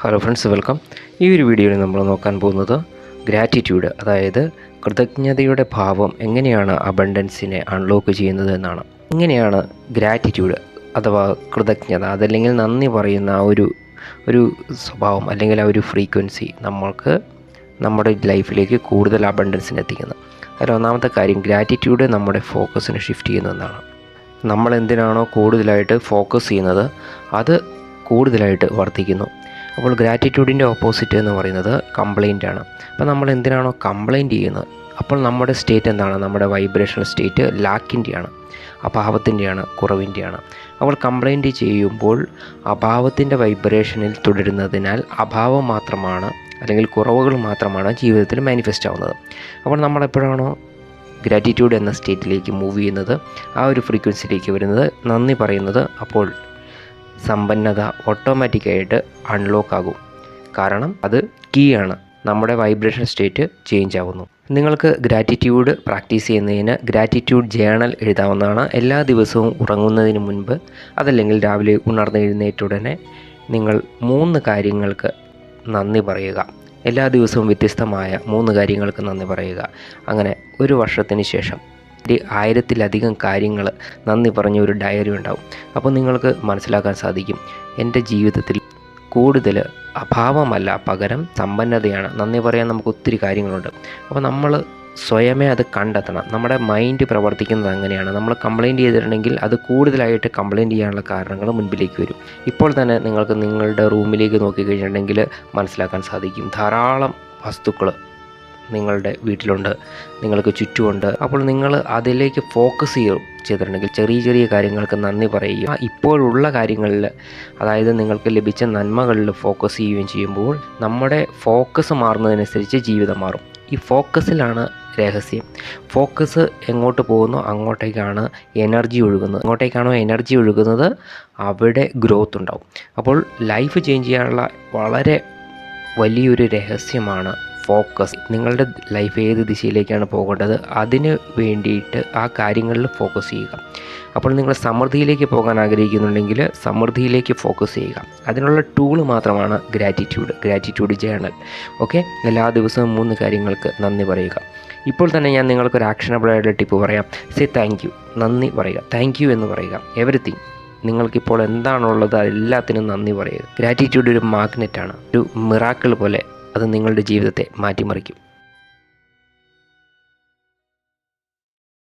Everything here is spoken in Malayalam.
Hello friends, welcome. ഈ ഒരു വീഡിയോയിൽ നമ്മൾ നോക്കാൻ പോകുന്നത് ഗ്രാറ്റിറ്റ്യൂഡ്, അതായത് കൃതജ്ഞതയുടെ ഭാവം എങ്ങനെയാണ് അബണ്ടൻസിനെ അൺലോക്ക് ചെയ്യുന്നത് എന്നാണ്. എങ്ങനെയാണ് ഗ്രാറ്റിറ്റ്യൂഡ് അഥവാ കൃതജ്ഞത, അതല്ലെങ്കിൽ നന്ദി പറയുന്ന ആ ഒരു സ്വഭാവം അല്ലെങ്കിൽ ആ ഒരു ഫ്രീക്വൻസി നമ്മൾക്ക് നമ്മുടെ ലൈഫിലേക്ക് കൂടുതൽ അബണ്ടൻസിനെ എത്തിക്കുന്നത്. അതിൽ ഒന്നാമത്തെ കാര്യം, ഗ്രാറ്റിറ്റ്യൂഡ് നമ്മുടെ ഫോക്കസിനെ ഷിഫ്റ്റ് ചെയ്യുന്നതെന്നാണ്. നമ്മൾ എന്തിനാണോ കൂടുതലായിട്ട് ഫോക്കസ് ചെയ്യുന്നത് അത് കൂടുതലായിട്ട് വർദ്ധിക്കുന്നു. അപ്പോൾ ഗ്രാറ്റിറ്റ്യൂഡിൻ്റെ ഓപ്പോസിറ്റ് എന്ന് പറയുന്നത് കംപ്ലൈൻ്റ് ആണ്. അപ്പോൾ നമ്മൾ എന്തിനാണോ കംപ്ലൈൻറ്റ് ചെയ്യുന്നത്, അപ്പോൾ നമ്മുടെ സ്റ്റേറ്റ് എന്താണ്? നമ്മുടെ വൈബ്രേഷണൽ സ്റ്റേറ്റ് ലാക്കിൻ്റെയാണ്, അഭാവത്തിൻ്റെയാണ്, കുറവിൻ്റെയാണ്. അപ്പോൾ കംപ്ലൈൻറ്റ് ചെയ്യുമ്പോൾ അഭാവത്തിൻ്റെ വൈബ്രേഷനിൽ തുടരുന്നതിനാൽ അഭാവം മാത്രമാണ് അല്ലെങ്കിൽ കുറവുകൾ മാത്രമാണ് ജീവിതത്തിൽ മാനിഫെസ്റ്റ് ആവുന്നത്. അപ്പോൾ നമ്മളെപ്പോഴാണോ ഗ്രാറ്റിറ്റ്യൂഡ് എന്ന സ്റ്റേറ്റിലേക്ക് മൂവ് ചെയ്യുന്നത്, ആ ഒരു ഫ്രീക്വൻസിയിലേക്ക് വരുന്നത്, നന്ദി പറയുന്നത്, അപ്പോൾ സമ്പന്നത ഓട്ടോമാറ്റിക്കായിട്ട് അൺലോക്ക് ആകും. കാരണം അത് കീ ആണ്, നമ്മുടെ വൈബ്രേഷൻ സ്റ്റേറ്റ് ചേഞ്ച് ആവുന്നു. നിങ്ങൾക്ക് ഗ്രാറ്റിറ്റ്യൂഡ് പ്രാക്ടീസ് ചെയ്യുന്നതിന് ഗ്രാറ്റിറ്റ്യൂഡ് ജേണൽ എഴുതാവുന്നതാണ്. എല്ലാ ദിവസവും ഉറങ്ങുന്നതിന് മുൻപ് അതല്ലെങ്കിൽ രാവിലെ ഉണർന്നെഴുന്നേറ്റുടനെ നിങ്ങൾ 3 കാര്യങ്ങൾക്ക് നന്ദി പറയുക. എല്ലാ ദിവസവും വ്യത്യസ്തമായ 3 കാര്യങ്ങൾക്ക് നന്ദി പറയുക. അങ്ങനെ ഒരു വർഷത്തിന് ശേഷം 1000-ലധികം കാര്യങ്ങൾ നന്ദി പറഞ്ഞ ഒരു ഡയറി ഉണ്ടാവും. അപ്പോൾ നിങ്ങൾക്ക് മനസ്സിലാക്കാൻ സാധിക്കും, എൻ്റെ ജീവിതത്തിൽ കൂടുതൽ അഭാവമല്ല, പകരം സമ്പന്നതയാണ്. നന്ദി പറയാൻ നമുക്ക് ഒത്തിരി കാര്യങ്ങളുണ്ട്. അപ്പോൾ നമ്മൾ സ്വയമേ അത് കണ്ടെത്തണം. നമ്മുടെ മൈൻഡ് പ്രവർത്തിക്കുന്നത് അങ്ങനെയാണ്. നമ്മൾ കംപ്ലൈൻറ്റ് ചെയ്തിട്ടുണ്ടെങ്കിൽ അത് കൂടുതലായിട്ട് കംപ്ലൈൻറ്റ് ചെയ്യാനുള്ള കാരണങ്ങൾ മുൻപിലേക്ക് വരും. ഇപ്പോൾ തന്നെ നിങ്ങൾക്ക് നിങ്ങളുടെ റൂമിലേക്ക് നോക്കിക്കഴിഞ്ഞിട്ടുണ്ടെങ്കിൽ മനസ്സിലാക്കാൻ സാധിക്കും, ധാരാളം വസ്തുക്കൾ നിങ്ങളുടെ വീട്ടിലുണ്ട്, നിങ്ങൾക്ക് ചുറ്റുമുണ്ട്. അപ്പോൾ നിങ്ങൾ അതിലേക്ക് ഫോക്കസ് ചെയ്തിട്ടുണ്ടെങ്കിൽ, ചെറിയ ചെറിയ കാര്യങ്ങൾക്ക് നന്ദി പറയുക, ഇപ്പോഴുള്ള കാര്യങ്ങളിൽ, അതായത് നിങ്ങൾക്ക് ലഭിച്ച നന്മകളിൽ ഫോക്കസ് ചെയ്യുകയും ചെയ്യുമ്പോൾ നമ്മുടെ ഫോക്കസ് മാറുന്നതിനനുസരിച്ച് ജീവിതം മാറും. ഈ ഫോക്കസിലാണ് രഹസ്യം. ഫോക്കസ് എങ്ങോട്ട് പോകുന്നു അങ്ങോട്ടേക്കാണ് എനർജി ഒഴുകുന്നത്. എങ്ങോട്ടേക്കാണോ എനർജി ഒഴുകുന്നത് അവിടെ ഗ്രോത്ത് ഉണ്ടാവും. അപ്പോൾ ലൈഫ് ചേഞ്ച് ചെയ്യാനുള്ള വളരെ വലിയൊരു രഹസ്യമാണ് ഫോക്കസ്. നിങ്ങളുടെ ലൈഫ് ഏത് ദിശയിലേക്കാണ് പോകേണ്ടത് അതിന് വേണ്ടിയിട്ട് ആ കാര്യങ്ങളിൽ ഫോക്കസ് ചെയ്യുക. അപ്പോൾ നിങ്ങൾ സമൃദ്ധിയിലേക്ക് പോകാൻ ആഗ്രഹിക്കുന്നുണ്ടെങ്കിൽ സമൃദ്ധിയിലേക്ക് ഫോക്കസ് ചെയ്യുക. അതിനുള്ള ടൂള് മാത്രമാണ് ഗ്രാറ്റിറ്റ്യൂഡ് ജേണൽ. ഓക്കെ, എല്ലാ ദിവസവും 3 കാര്യങ്ങൾക്ക് നന്ദി പറയുക. ഇപ്പോൾ തന്നെ ഞാൻ നിങ്ങൾക്കൊരു ആക്ഷനബിളായിട്ടുള്ള ടിപ്പ് പറയാം. സേ താങ്ക് യു, നന്ദി പറയുക. താങ്ക് യു എന്ന് പറയുക. എവറിത്തിങ്, നിങ്ങൾക്കിപ്പോൾ എന്താണുള്ളത് എല്ലാത്തിനും നന്ദി പറയുക. ഗ്രാറ്റിറ്റ്യൂഡ് ഒരു മാഗ്നറ്റാണ്, ഒരു മിറാക്കിൾ പോലെ അത് നിങ്ങളുടെ ജീവിതത്തെ മാറ്റിമറിക്കും.